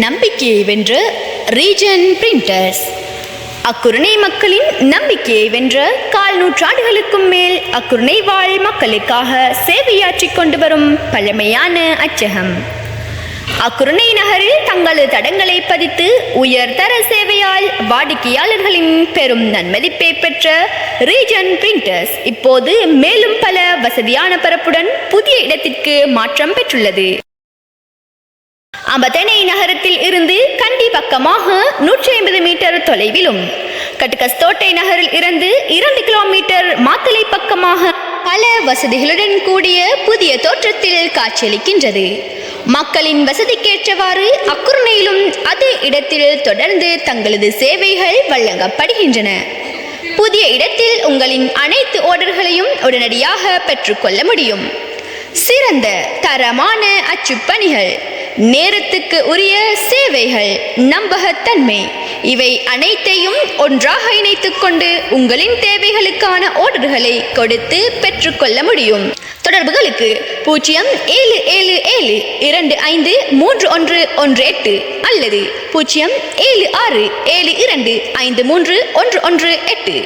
நம்பிக்கையை வென்ற region printers. அக்குருணை மக்களின் நம்பிக்கையை வென்ற 4 நூற்றாண்டுகளுக்கும் மேல் அக்குருணை வாழ் மக்களுக்காக சேவையாற்றிக் கொண்டு வரும் பழமையான அச்சகம். அக்குருணை நகரில் தங்களது தடங்களை பதித்து உயர்தர சேவையால் வாடிக்கையாளர்களின் பெரும் நன்மதிப்பை பெற்ற ரீஜன் பிரிண்டர்ஸ் இப்போது மேலும் பல வசதியான பரப்புடன் புதிய இடத்திற்கு மாற்றம் பெற்றுள்ளது. அம்பதனை நகரத்தில் இருந்து கண்டி பக்கமாக 150 மீட்டர் தொலைவிலும், கட்டுகஸ்தோட்டை நகரில் இருந்து 2 கிலோமீட்டர் மாத்தலை பக்கமாக பல வசதிகளுடன் கூடிய புதிய தோற்றத்தில் காட்சியளிக்கின்றது. மக்களின் வசதிக்கேற்றவாறு அக்குருணையிலும் அதே இடத்தில் தொடர்ந்து தங்களது சேவைகள் வழங்கப்படுகின்றன. புதிய இடத்தில் உங்களின் அனைத்து ஆர்டர்களையும் உடனடியாக பெற்றுக்கொள்ள முடியும். சிறந்த தரமான அச்சுப்பணிகள், நேரத்துக்கு உரிய சேவைகள், நம்பகத்தன்மை, இவை அனைத்தையும் ஒன்றாக இணைத்துக் கொண்டு உங்களின் தேவைகளுக்கான ஆர்டர்களை கொடுத்து பெற்றுக்கொள்ள முடியும். தொடர்புகளுக்கு 0777253118 அல்லது 0767253118.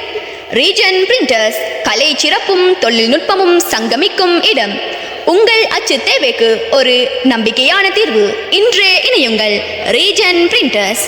ரீஜன் பிரிண்டர்ஸ், கலை சிறப்பும் தொழில்நுட்பமும் சங்கமிக்கும் இடம். உங்கள் அச்சு தேவைக்கு ஒரு நம்பிக்கையான தீர்வு. இன்றே இணையுங்கள் ரீஜன் பிரிண்டர்ஸ்.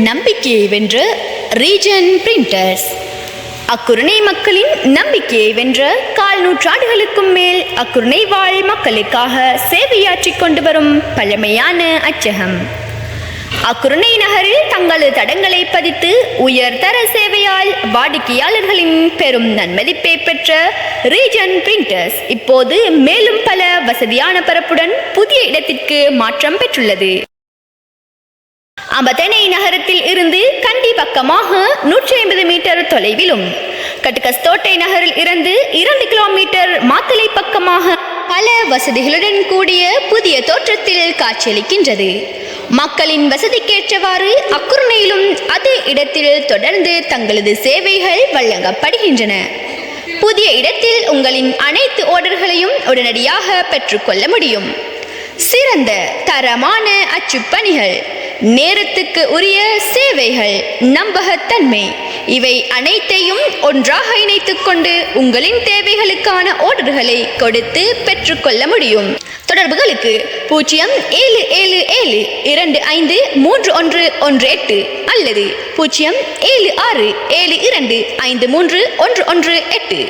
நம்பிக்கையை வென்ற ரீஜன் பிரிண்டர்ஸ். அக்குரணை மக்களின் நம்பிக்கையை வென்ற 4 நூற்றாண்டுகளுக்கும் மேல் அக்குரணை வாழ் மக்களுக்காக சேவையாற்றிக் கொண்டு வரும் பழமையான அச்சகம். அக்குரணை நகரில் தங்களது தடங்களை பதித்து உயர்தர சேவையால் வாடிக்கையாளர்களின் பெரும் நன்மதிப்பை பெற்ற ரீஜன் பிரிண்டர்ஸ் இப்போது மேலும் பல வசதியான பரப்புடன் புதிய இடத்திற்கு மாற்றம் பெற்றுள்ளது. அம்பத்தனை நகரத்தில் இருந்து கண்டி பக்கமாக 150 மீட்டர் தொலைவிலும், கட்டுகஸ்தோட்டை நகரில் இருந்து 2 கிலோமீட்டர் மாத்தலை பக்கமாக பல வசதிகளுடன் கூடிய புதிய தோற்றத்தில் காட்சியளிக்கின்றது. மக்களின் வசதிக்கேற்றவாறு அக்குரணையிலும் அதே இடத்தில் தொடர்ந்து தங்களது சேவைகள் வழங்கப்படுகின்றன. புதிய இடத்தில் உங்களின் அனைத்து ஆர்டர்களையும் உடனடியாக பெற்றுக்கொள்ள முடியும். சிறந்த தரமான அச்சுப்பணிகள், நேரத்துக்கு உரிய சேவைகள், நம்பகத்தன்மை, இவை அனைத்தையும் ஒன்றாக இணைத்துக் கொண்டு உங்களின் தேவைகளுக்கான ஆர்டர்களை கொடுத்து பெற்றுக்கொள்ள முடியும். தொடர்புகளுக்கு 0777253118 அல்லது 0767253118.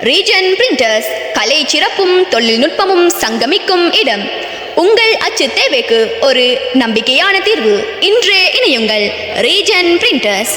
ரீஜன் பிரிண்டர்ஸ், கலை சிறப்பும் தொழில்நுட்பமும் சங்கமிக்கும் இடம். உங்கள் அச்சு தேவைக்கு ஒரு நம்பிக்கையான தீர்வு. இன்றே இணையுங்கள் ரீஜன் பிரிண்டர்ஸ்.